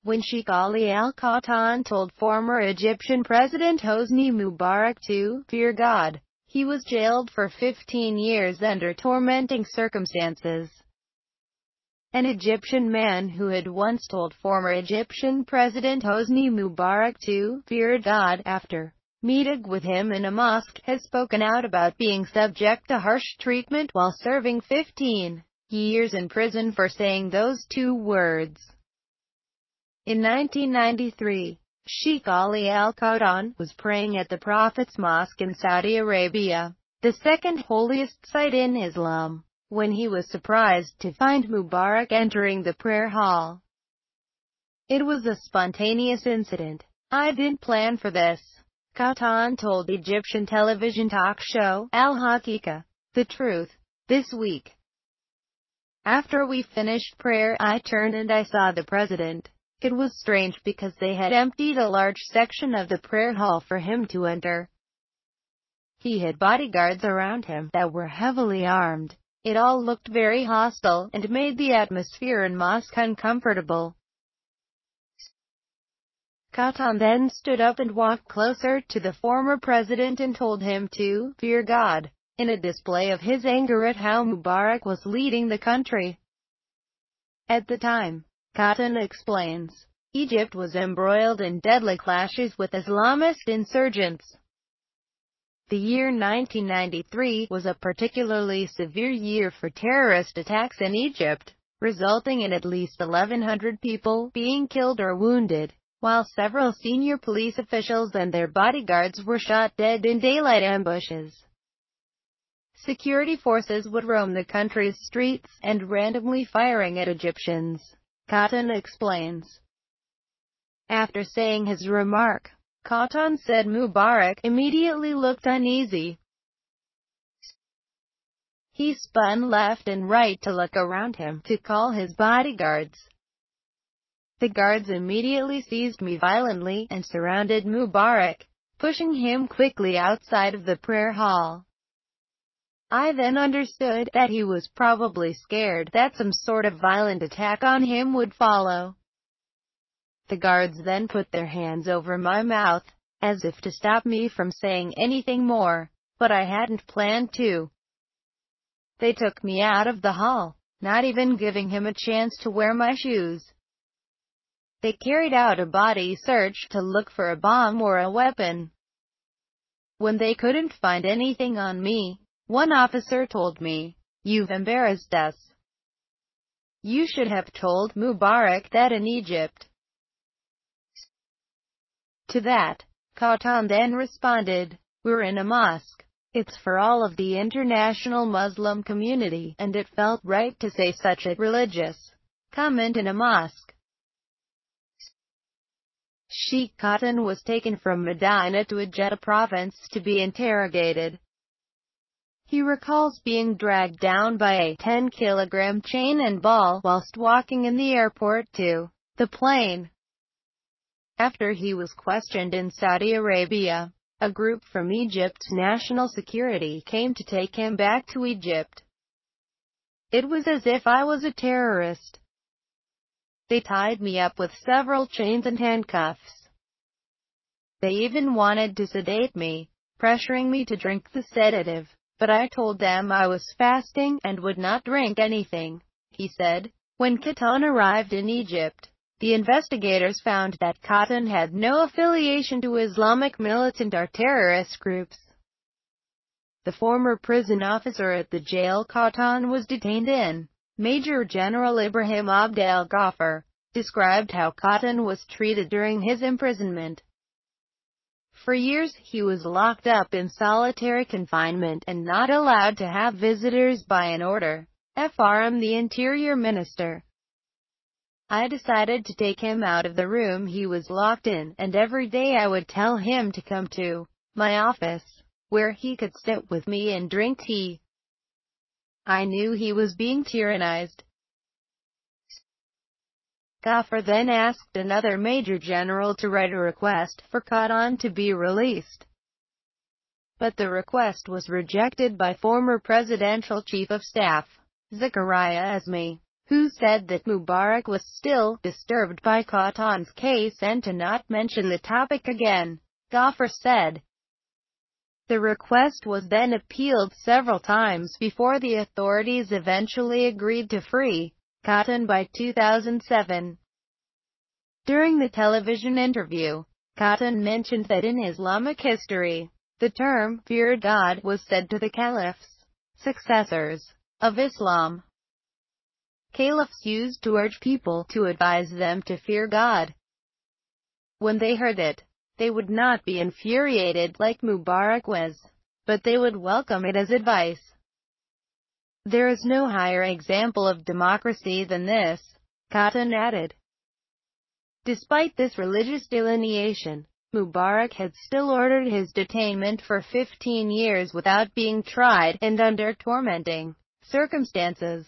when Sheikh Ali al-Qahtan told former Egyptian President Hosni Mubarak to fear God. He was jailed for 15 years under tormenting circumstances. An Egyptian man who had once told former Egyptian President Hosni Mubarak to fear God after meeting with him in a mosque has spoken out about being subject to harsh treatment while serving 15 years in prison for saying those two words. In 1993, Sheikh Ali al-Qahtan was praying at the Prophet's Mosque in Saudi Arabia, the second holiest site in Islam, when he was surprised to find Mubarak entering the prayer hall. "It was a spontaneous incident. I didn't plan for this," Qahtan told Egyptian television talk show Al Haqiqa, The Truth, this week. "After we finished prayer, I turned and I saw the president. It was strange because they had emptied a large section of the prayer hall for him to enter. He had bodyguards around him that were heavily armed. It all looked very hostile, and made the atmosphere in mosque uncomfortable." Qahtan then stood up and walked closer to the former president and told him to fear God, in a display of his anger at how Mubarak was leading the country. At the time, Qahtan explains, Egypt was embroiled in deadly clashes with Islamist insurgents. The year 1993 was a particularly severe year for terrorist attacks in Egypt, resulting in at least 1,100 people being killed or wounded, while several senior police officials and their bodyguards were shot dead in daylight ambushes. Security forces would roam the country's streets, and randomly firing at Egyptians, Qahtan explains. After saying his remark, Qahtan said Mubarak immediately looked uneasy. He spun left and right to look around him to call his bodyguards. The guards immediately seized me violently and surrounded Mubarak, pushing him quickly outside of the prayer hall. I then understood that he was probably scared that some sort of violent attack on him would follow. The guards then put their hands over my mouth, as if to stop me from saying anything more, but I hadn't planned to. They took me out of the hall, not even giving him a chance to wear my shoes. They carried out a body search to look for a bomb or a weapon. When they couldn't find anything on me, one officer told me, "You've embarrassed us. You should have told Mubarak that in Egypt." To that, Qahtan then responded, "We're in a mosque. It's for all of the international Muslim community, and it felt right to say such a religious comment in a mosque." Sheikh Qahtan was taken from Medina to Jeddah province to be interrogated. He recalls being dragged down by a 10-kilogram chain and ball whilst walking in the airport to the plane. After he was questioned in Saudi Arabia, a group from Egypt's national security came to take him back to Egypt. "It was as if I was a terrorist. They tied me up with several chains and handcuffs. They even wanted to sedate me, pressuring me to drink the sedative, but I told them I was fasting and would not drink anything," he said. When Qahtan arrived in Egypt, the investigators found that Qahtan had no affiliation to Islamic militant or terrorist groups. The former prison officer at the jail Qahtan was detained in, Major General Ibrahim Abd al-Ghaffar, described how Qahtan was treated during his imprisonment. For years he was locked up in solitary confinement and not allowed to have visitors by an order. From the Interior Minister. "I decided to take him out of the room he was locked in, and every day I would tell him to come to my office, where he could sit with me and drink tea. I knew he was being tyrannized." Ghaffar then asked another major general to write a request for Qahtan to be released. But the request was rejected by former presidential chief of staff, Zakaria Azmi. who said that Mubarak was still disturbed by Cotton's case and to not mention the topic again. Ghaffar said. The request was then appealed several times before the authorities eventually agreed to free Cotton by 2007. During the television interview, Cotton mentioned that in Islamic history, the term "fear God" was said to the caliphs, successors of Islam. Caliphs used to urge people to advise them to fear God. When they heard it, they would not be infuriated like Mubarak was, but they would welcome it as advice. There is no higher example of democracy than this, Cotton added. Despite this religious delineation, Mubarak had still ordered his detainment for 15 years without being tried and under tormenting circumstances.